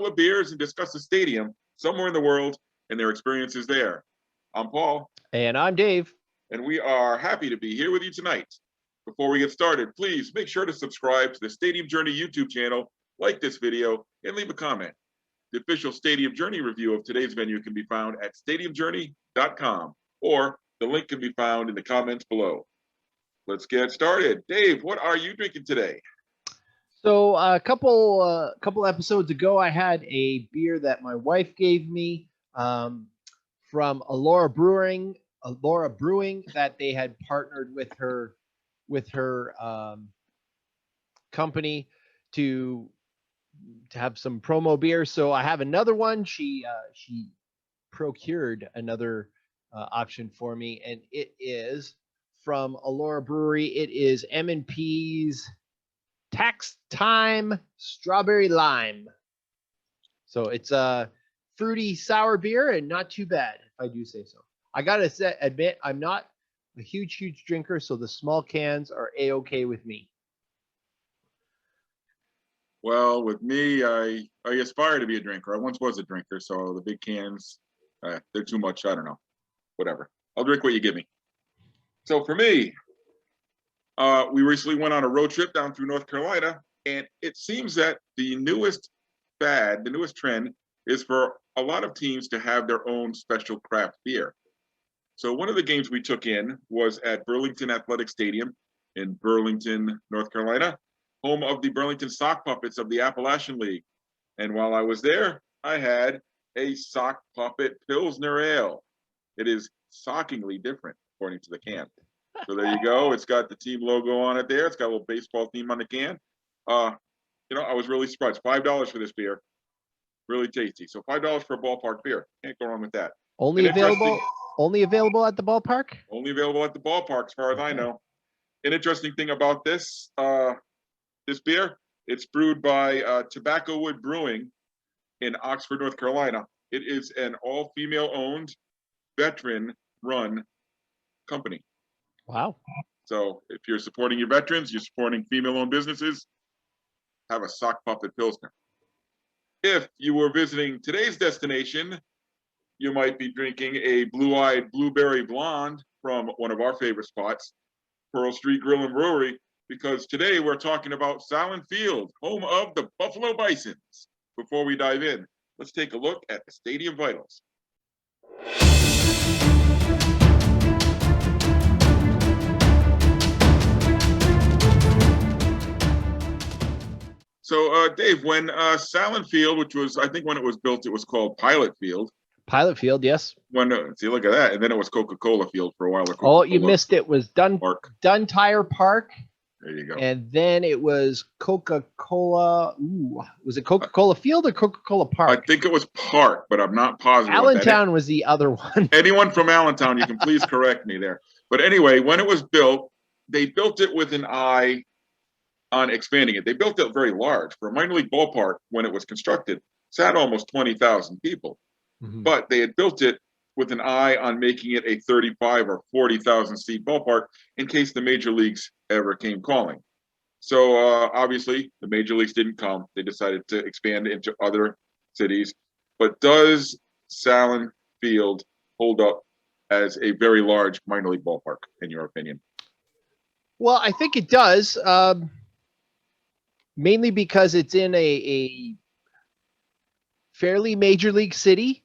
couple of beers and discuss a stadium somewhere in the world and their experiences there. I'm Paul. And I'm Dave. And we are happy to be here with you tonight. Before we get started, please make sure to subscribe to the Stadium Journey YouTube channel, like this video, and leave a comment. The official Stadium Journey review of today's venue can be found at stadiumjourney.com, or the link can be found in the comments below. Let's get started. Dave, what are you drinking today? So a couple episodes ago, I had a beer that my wife gave me from Allura Brewing that they had partnered with her company to have some promo beer. So I have another one. She procured another option for me, and it is from Allura Brewery. It is M&P's Tax Time Strawberry Lime. So it's a fruity sour beer and not too bad, if I do say so. I gotta admit, I'm not a huge drinker, so the small cans are a-okay with me. Well, with me, I aspire to be a drinker. I once was a drinker, so the big cans, they're too much. I don't know. Whatever. I'll drink what you give me. So for me, we recently went on a road trip down through North Carolina, and it seems that the newest trend is for a lot of teams to have their own special craft beer. So one of the games we took in was at Burlington Athletic Stadium in Burlington, North Carolina, home of the Burlington Sock Puppets of the Appalachian League. And while I was there, I had a Sock Puppet Pilsner Ale. It is shockingly different, according to the can. So there you go. It's got the team logo on it there. It's got a little baseball theme on the can. I was really surprised. $5 for this beer. Really tasty. So $5 for a ballpark beer. Can't go wrong with that. Only available at the ballpark? Only available at the ballpark, as far as I know. An interesting thing about this beer, it's brewed by Tobacco Wood Brewing in Oxford, North Carolina. It is an all-female owned, veteran-run company. Wow. So if you're supporting your veterans, you're supporting female-owned businesses, have a Sock Puppet Pilsner. If you were visiting today's destination, you might be drinking a Blue-Eyed Blueberry Blonde from one of our favorite spots, Pearl Street Grill and Brewery, because today we're talking about Sahlen Field, home of the Buffalo Bisons. Before we dive in, let's take a look at the Stadium Vitals. So, Dave, when Sahlen Field, which was, I think when it was built, it was called Pilot Field. Pilot Field, yes. See, look at that. And then it was Coca-Cola Field for a while. Oh, you missed it. It was Tire Park. There you go. And then it was Coca-Cola. Was it Coca-Cola Field or Coca-Cola Park? I think it was Park, but I'm not positive. Allentown was the other one. Anyone from Allentown, you can please correct me there. But anyway, when it was built, they built it with an eye on expanding it. They built it very large. For a minor league ballpark, when it was constructed, sat almost 20,000 people. Mm-hmm. But they had built it with an eye on making it a 35 or 40,000 seat ballpark in case the major leagues ever came calling. So obviously the major leagues didn't come. They decided to expand into other cities. But does Sahlen Field hold up as a very large minor league ballpark, in your opinion? Well, I think it does, mainly because it's in a fairly major league city.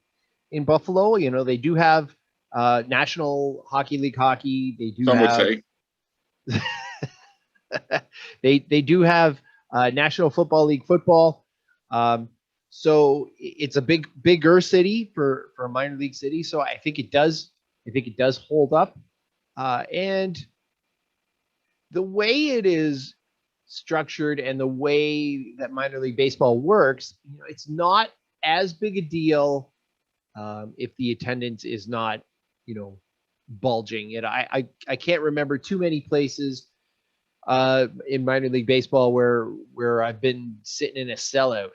In Buffalo, they do have National Hockey League hockey. They do. Some would say. they do have National Football League football. So it's a bigger city for a minor league city. So I think it does. Hold up. And the way it is structured and the way that minor league baseball works, it's not as big a deal. If the attendance is not, bulging it. I can't remember too many places in minor league baseball where I've been sitting in a sellout.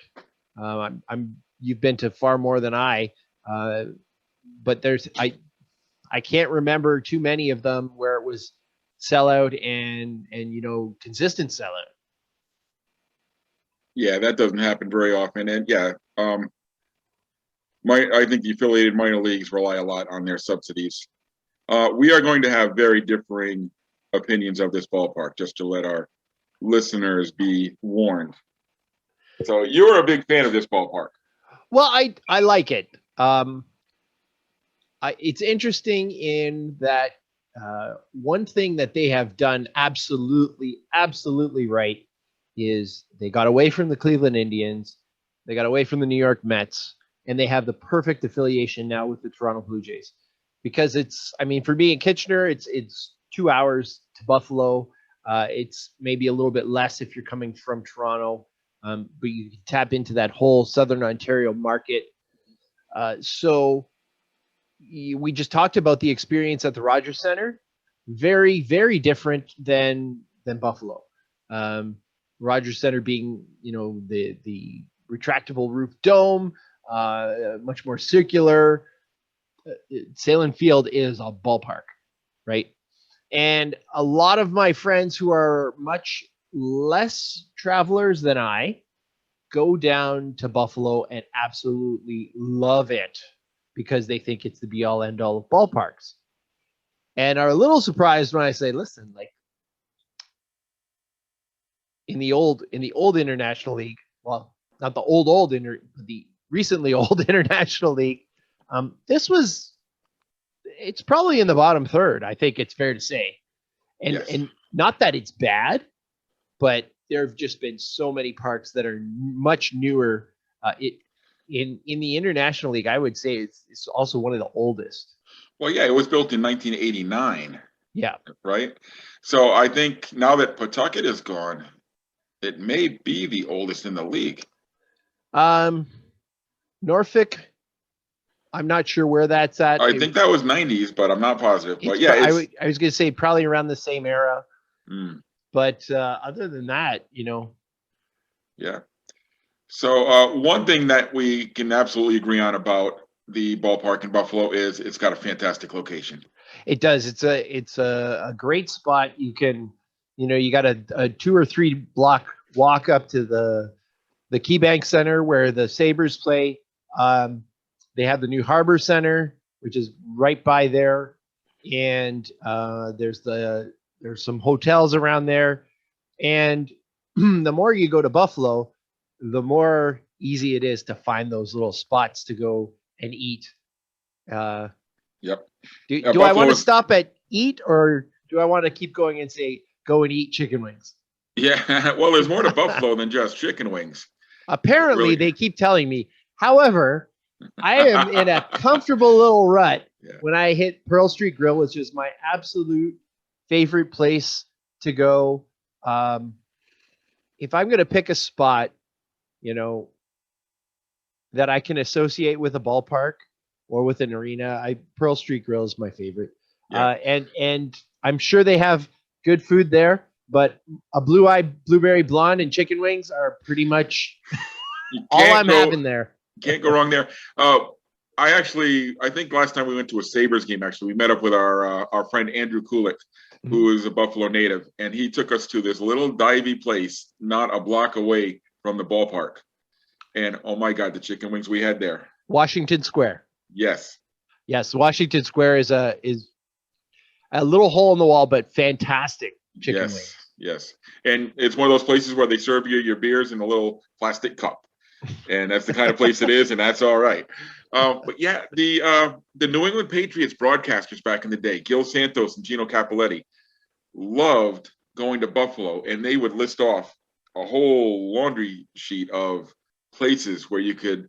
You've been to far more than I, but I can't remember too many of them where it was sellout and consistent sellout. Yeah, that doesn't happen very often. And yeah, I think the affiliated minor leagues rely a lot on their subsidies. We are going to have very differing opinions of this ballpark, just to let our listeners be warned. So you're a big fan of this ballpark. Well, I like it. It's interesting in that one thing that they have done absolutely right is they got away from the Cleveland Indians, they got away from the New York Mets, and they have the perfect affiliation now with the Toronto Blue Jays. Because for me in Kitchener, it's 2 hours to Buffalo. It's maybe a little bit less if you're coming from Toronto, but you can tap into that whole Southern Ontario market. So we just talked about the experience at the Rogers Center. Very, very different than Buffalo. Rogers Center being, the retractable roof dome, much more circular. Sahlen Field is a ballpark, right? And a lot of my friends who are much less travelers than I go down to Buffalo and absolutely love it because they think it's the be all end all of ballparks, and are a little surprised when I say, listen, like in the old International League, well, not the the recently old International League, it's probably in the bottom third. I think it's fair to say, and Yes. And not that it's bad, but there have just been so many parks that are much newer. In the International League, I would say it's also one of the oldest. Well, yeah, it was built in 1989. Yeah. Right. So I think now that Pawtucket is gone, it may be the oldest in the league. Norfolk, I'm not sure where that's at. I think that was 90s, but I'm not positive. But yeah, I was going to say probably around the same era. Mm. But other than that, Yeah. So one thing that we can absolutely agree on about the ballpark in Buffalo is it's got a fantastic location. It does. It's a great spot. You can, you got a 2 or 3 block walk up to the KeyBank Center where the Sabres play. They have the new Harbor Center, which is right by there, and there's some hotels around there. And the more you go to Buffalo, the more easy it is to find those little spots to go and eat. Yep. Do I want to stop at eat, or do I want to keep going and say go and eat chicken wings? Yeah. Well, there's more to Buffalo than just chicken wings. Apparently, really. They keep telling me. However, I am in a comfortable little rut when I hit Pearl Street Grill, which is my absolute favorite place to go. If I'm going to pick a spot, that I can associate with a ballpark or with an arena, Pearl Street Grill is my favorite. Yeah. And I'm sure they have good food there, but a blueberry blonde and chicken wings are pretty much all I'm having there. Can't go wrong there. I think last time we went to a Sabres game, we met up with our friend Andrew Kulik, who is a Buffalo native, and he took us to this little divey place not a block away from the ballpark. And oh my God, the chicken wings we had there. Washington Square. Yes. Yes, Washington Square is a little hole in the wall, but fantastic chicken wings. Yes. And it's one of those places where they serve you your beers in a little plastic cup. And that's the kind of place it is, and that's all right. But yeah, the New England Patriots broadcasters back in the day, Gil Santos and Gino Cappelletti, loved going to Buffalo, and they would list off a whole laundry sheet of places where you could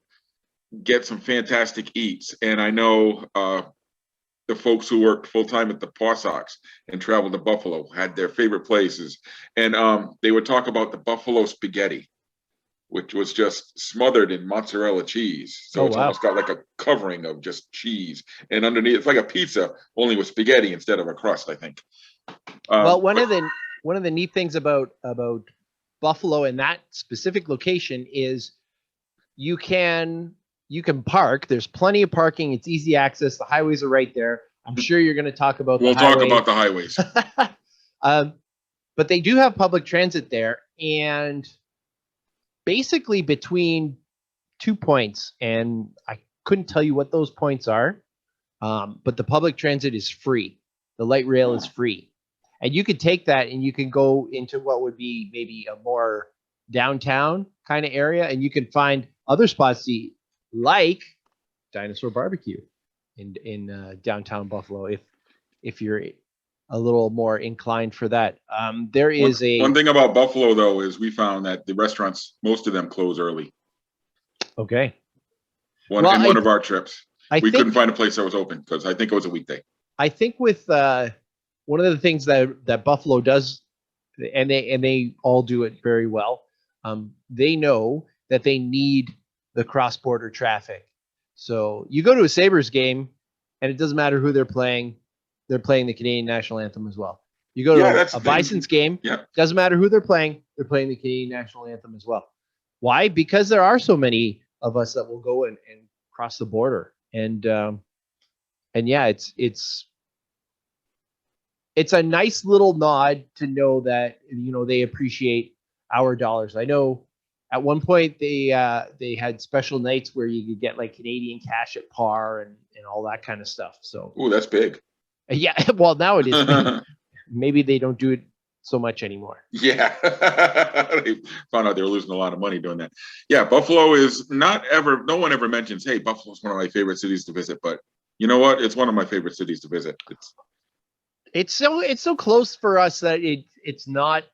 get some fantastic eats. And I know the folks who worked full-time at the Paw Sox and traveled to Buffalo had their favorite places. And they would talk about the Buffalo spaghetti, which was just smothered in mozzarella cheese. So it's almost got like a covering of just cheese. And underneath, it's like a pizza, only with spaghetti instead of a crust, I think. Well, one of the neat things about Buffalo and that specific location is you can park. There's plenty of parking. It's easy access. The highways are right there. I'm sure you're going to talk about the highways. We'll talk about the highways. But they do have public transit there, and basically between 2 points, and I couldn't tell you what those points are, but the public transit is free. The light rail is free. And you could take that and you can go into what would be maybe a more downtown kind of area, and you can find other spots to eat, like Dinosaur Barbecue in downtown Buffalo, if you're a little more inclined for that. There is one thing about Buffalo, though, is we found that the restaurants, most of them close early. Okay. One of our trips, we couldn't find a place that was open because I think it was a weekday. I think with one of the things that Buffalo does, and they all do it very well, they know that they need the cross-border traffic. So you go to a Sabres game, and it doesn't matter who they're playing the Canadian national anthem as well. You go to a Bisons game, doesn't matter who they're playing the Canadian national anthem as well. Why? Because there are so many of us that will go and cross the border, and yeah, it's a nice little nod to know that, you know, they appreciate our dollars. I know at one point they had special nights where you could get like Canadian cash at par and all that kind of stuff. So that's big. Yeah, well, now it is big. Maybe they don't do it so much anymore. Yeah, they found out they were losing a lot of money doing that. Yeah, Buffalo is no one ever mentions, hey, Buffalo's one of my favorite cities to visit, but you know what? It's one of my favorite cities to visit. It's so close for us that it's not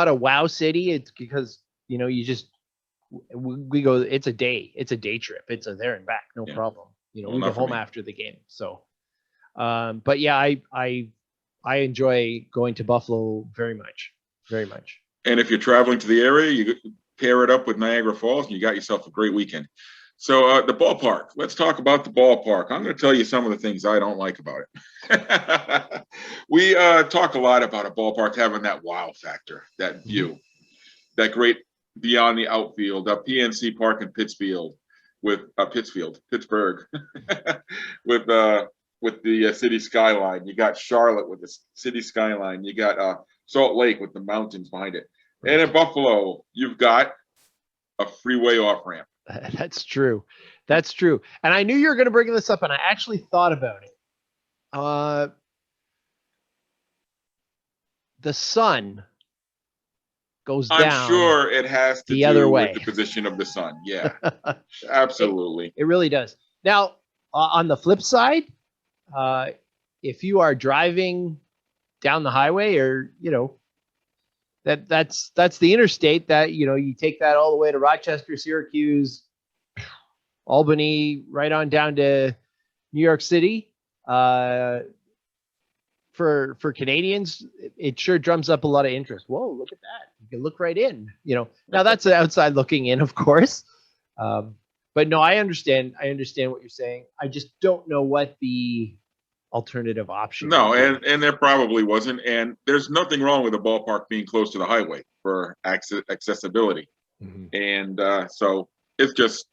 a wow city. It's because, you know, we go, it's a day trip. It's a there and back, no problem. You know, we go home after the game. So, but yeah, I enjoy going to Buffalo very much, very much. And if you're traveling to the area, you pair it up with Niagara Falls, and you got yourself a great weekend. So the ballpark. Let's talk about the ballpark. I'm going to tell you some of the things I don't like about it. We talk a lot about a ballpark having that wow factor, that view, that great beyond the outfield, PNC Park in Pittsfield, with Pittsburgh, with the city skyline. You got Charlotte with the city skyline. You got Salt Lake with the mountains behind it. And in Buffalo, you've got a freeway off ramp. That's true. That's true. And I knew you were going to bring this up, and I actually thought about it. The sun goes down. I'm sure it has to the do other way with the position of the sun. Yeah, absolutely. It really does. Now, on the flip side, if you are driving down the highway, or, you know, that's the interstate that, you know, you take that all the way to Rochester, Syracuse, Albany, right on down to New York City. For Canadians, it sure drums up a lot of interest. Whoa, look at that. You can look right in, you know. Now that's an outside looking in, of course. But no, I understand what you're saying. I just don't know what the alternative option. No, and there probably wasn't. And there's nothing wrong with a ballpark being close to the highway for accessibility. And so it's just,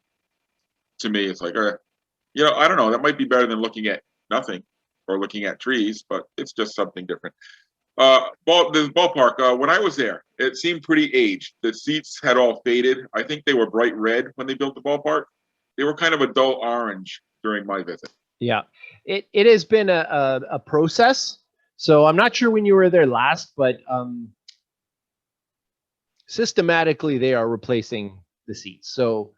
to me, it's like, you know, I don't know. That might be better than looking at nothing or looking at trees, but it's just something different. The ballpark, when I was there, it seemed pretty aged. The seats had all faded. I think they were bright red when they built the ballpark. They were kind of a dull orange during my visit. Yeah, it has been a process. So I'm not sure when you were there last, but systematically they are replacing the seats. So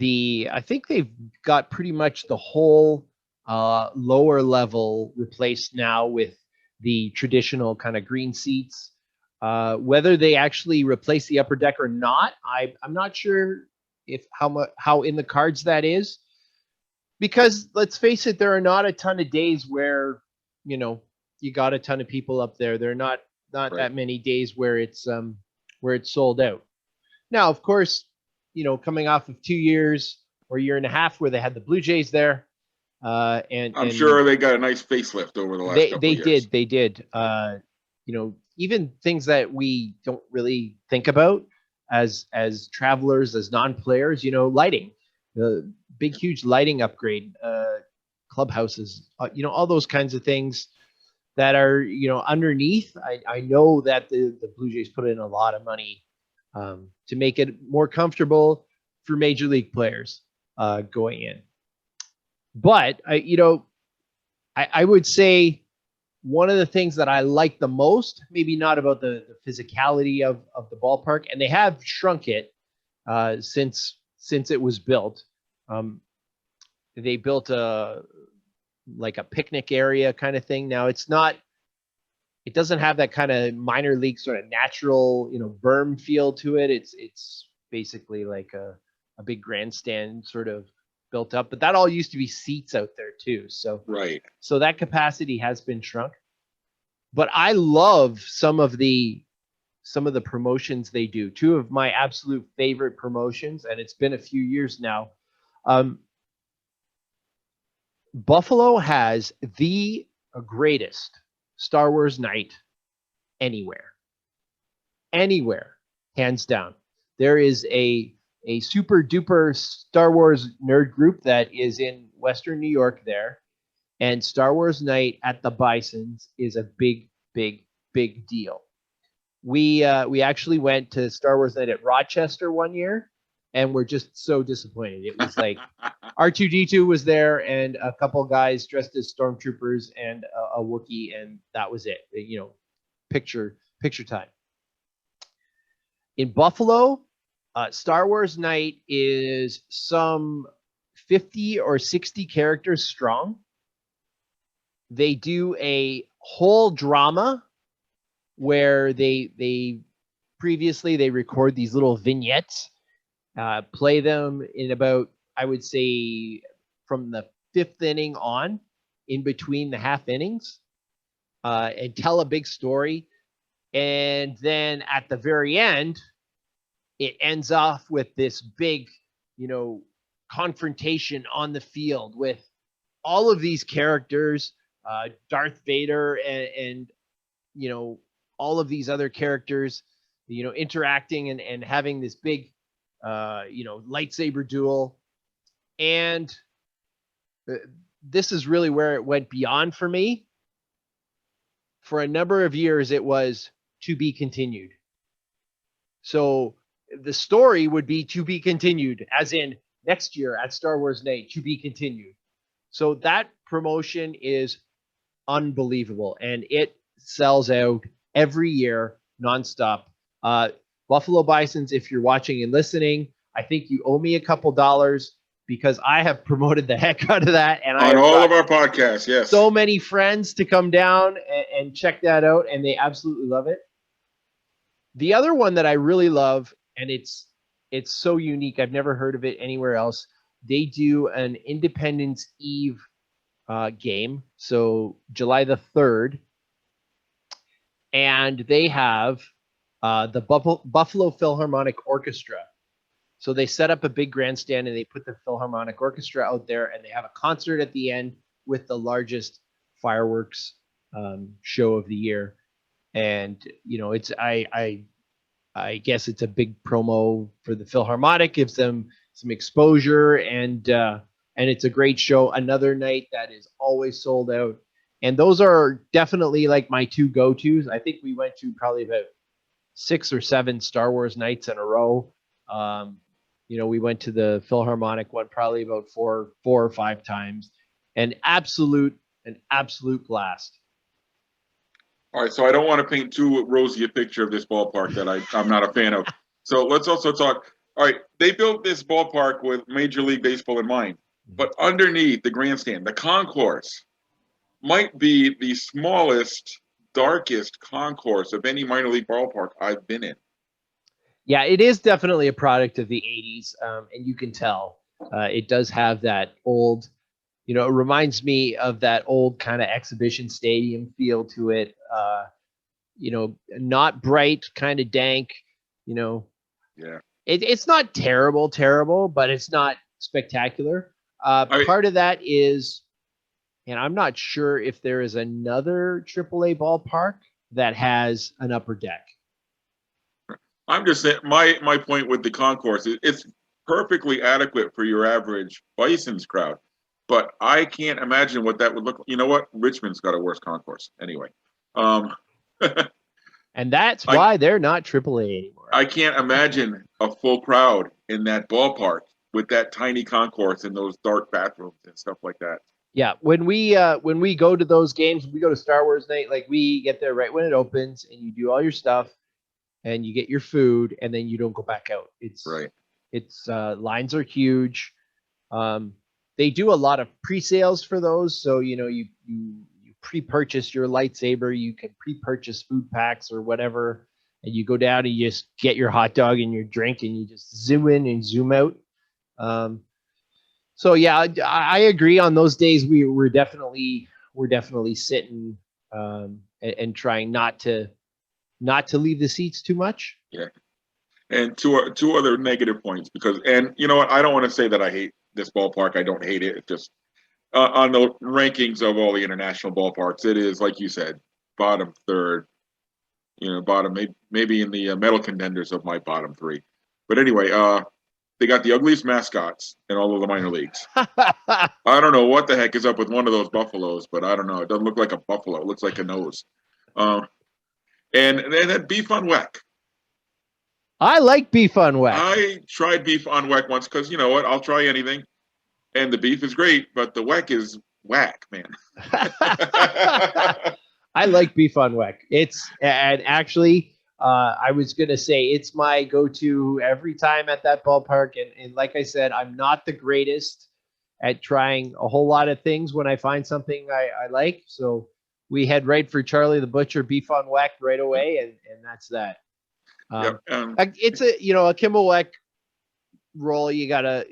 I think they've got pretty much the whole lower level replaced now with the traditional kind of green seats. Whether they actually replace the upper deck or not, I'm not sure how in the cards that is. Because let's face it, there are not a ton of days where, you know, you got a ton of people up there. There are not right. That many days where it's sold out. Now, of course, you know, coming off of 2 years or a year and a half where they had the Blue Jays there, and I'm sure they got a nice facelift over the last couple of years. They did. You know, even things that we don't really think about as travelers, as non-players, you know, lighting. The big, huge lighting upgrade, clubhouses, you know, all those kinds of things that are, you know, underneath. I know that the Blue Jays put in a lot of money to make it more comfortable for major league players going in. But I would say one of the things that I like the most, maybe not about the physicality of the ballpark, and they have shrunk it since it was built. They built a picnic area kind of thing. Now it doesn't have that kind of minor league sort of natural, berm feel to it. It's basically like a big grandstand sort of built up, but that all used to be seats out there too. So right. So that capacity has been shrunk. But I love some of the promotions they do. Two of my absolute favorite promotions, and it's been a few years now. Buffalo has the greatest Star Wars night anywhere, hands down. There is a super duper Star Wars nerd group that is in Western New York there, and Star Wars night at the Bisons is a big deal. We actually went to Star Wars night at Rochester one year, and we're just so disappointed. It was like R2-D2 was there, and a couple guys dressed as stormtroopers and a Wookiee, and that was it. Picture time. In Buffalo, Star Wars night is some 50 or 60 characters strong. They do a whole drama where they previously record these little vignettes, play them in about, I would say, from the 5th inning on, in between the half innings, and tell a big story. And then at the very end, it ends off with this big, confrontation on the field with all of these characters, Darth Vader and all of these other characters, interacting and having this big, lightsaber duel. And this is really where it went beyond for me. For a number of years, it was to be continued. So the story would be to be continued, as in next year at Star Wars Night, to be continued. So that promotion is unbelievable, and it sells out every year nonstop. Buffalo Bisons, if you're watching and listening, I think you owe me a couple dollars, because I have promoted the heck out of that, and on all of our podcasts. Yes, so many friends to come down and check that out, and they absolutely love it. The other one that I really love, and it's so unique, I've never heard of it anywhere else. They do an Independence Eve game, so July the 3rd, and they have the Buffalo Philharmonic Orchestra. So they set up a big grandstand and they put the Philharmonic Orchestra out there, and they have a concert at the end with the largest fireworks show of the year. And it's I guess it's a big promo for the Philharmonic, gives them some exposure, and it's a great show. Another night that is always sold out. And those are definitely like my two go-tos. I think we went to probably about 6 or 7 Star Wars nights in a row. We went to the Philharmonic one probably about 4 or 5 times. An absolute blast. All right, so I don't want to paint too rosy a picture of this ballpark that I'm not a fan of. So let's also talk. All right, they built this ballpark with Major League Baseball in mind, but underneath the grandstand, the concourse might be the smallest, darkest concourse of any minor league ballpark I've been in. Yeah, it is definitely a product of the 80s, and you can tell. It does have that old, it reminds me of that old kind of exhibition stadium feel to it. Not bright, kind of dank, Yeah. It's not terrible, but it's not spectacular. Part of that is, and I'm not sure if there is another Triple-A ballpark that has an upper deck. I'm just saying, my point with the concourse is it's perfectly adequate for your average Bison's crowd, but I can't imagine what that would look like. You know what? Richmond's got a worse concourse anyway. And that's why they're not Triple-A anymore. I can't imagine a full crowd in that ballpark with that tiny concourse and those dark bathrooms and stuff like that. Yeah, when we go to those games, we go to Star Wars night. Like we get there right when it opens, and you do all your stuff, and you get your food, and then you don't go back out. It's lines are huge. They do a lot of pre-sales for those, so you pre-purchase your lightsaber. You can pre-purchase food packs or whatever, and you go down and you just get your hot dog and your drink, and you just zoom in and zoom out. So yeah, I agree. On those days, we're definitely sitting and trying not to leave the seats too much. Yeah. And two other negative points, because, and you know what, I don't want to say that I hate this ballpark. I don't hate it. It's just on the rankings of all the international ballparks, it is, like you said, bottom third. Bottom, maybe in the medal contenders of my bottom three. But anyway, they got the ugliest mascots in all of the minor leagues. I don't know what the heck is up with one of those buffaloes, but I don't know. It doesn't look like a buffalo. It looks like a nose. And that beef on weck. I like beef on weck. I tried beef on weck once because, you know what, I'll try anything. And the beef is great, but the weck is whack, man. I like beef on weck. And actually, I was going to say it's my go-to every time at that ballpark. And like I said, I'm not the greatest at trying a whole lot of things when I find something I like. So we head right for Charlie the Butcher beef on weck right away. And that's that. It's a Kimball Weck roll. You gotta,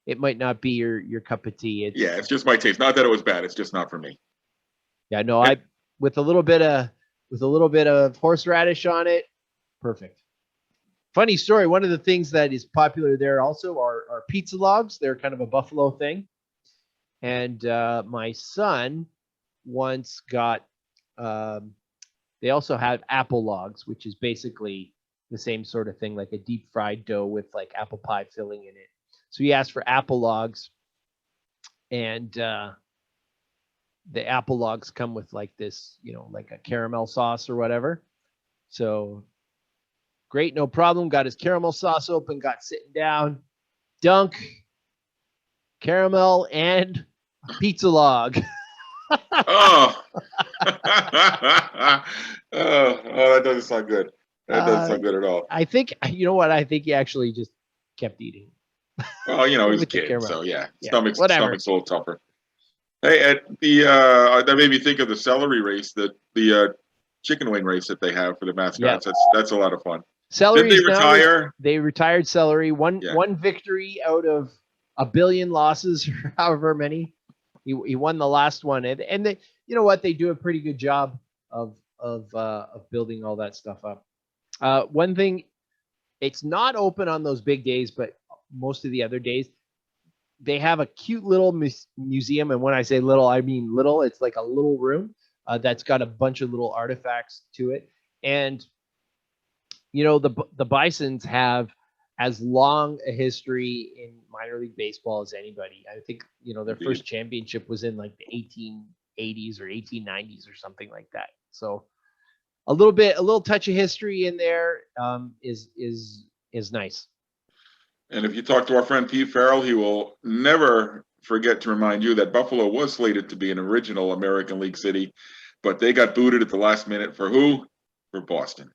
it might not be your cup of tea. It's just my taste. Not that it was bad. It's just not for me. Yeah, no, with a little bit of horseradish on it, perfect. Funny story. One of the things that is popular there also are pizza logs. They're kind of a Buffalo thing, and my son once got. They also have apple logs, which is basically the same sort of thing, like a deep fried dough with like apple pie filling in it. So he asked for apple logs, and the apple logs come with like this, like a caramel sauce or whatever. So great, no problem. Got his caramel sauce open, got sitting down, dunk, caramel, and a pizza log. Oh. That doesn't sound good. That doesn't sound good at all. I think, I think he actually just kept eating. Well, he's a kid, so stomach's a little tougher. Hey, at that made me think of the celery race, the chicken wing race that they have for the mascots. Yep. That's a lot of fun. Celery. Did they retire? They retired celery. One victory out of a billion losses, or however many. He won the last one, and they, they do a pretty good job of building all that stuff up. One thing, it's not open on those big days, but most of the other days, they have a cute little museum. And when I say little, I mean little. It's like a little room that's got a bunch of little artifacts to it. And, the Bisons have as long a history in minor league baseball as anybody. I think, their first championship was in like the 1880s or 1890s or something like that. So a little touch of history in there is nice. And if you talk to our friend Pete Farrell, he will never forget to remind you that Buffalo was slated to be an original American League city, but they got booted at the last minute for who? For Boston.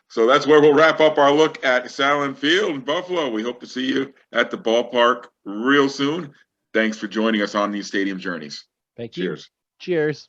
So that's where we'll wrap up our look at Sahlen Field in Buffalo. We hope to see you at the ballpark real soon. Thanks for joining us on these stadium journeys. Thank you. Cheers. Cheers.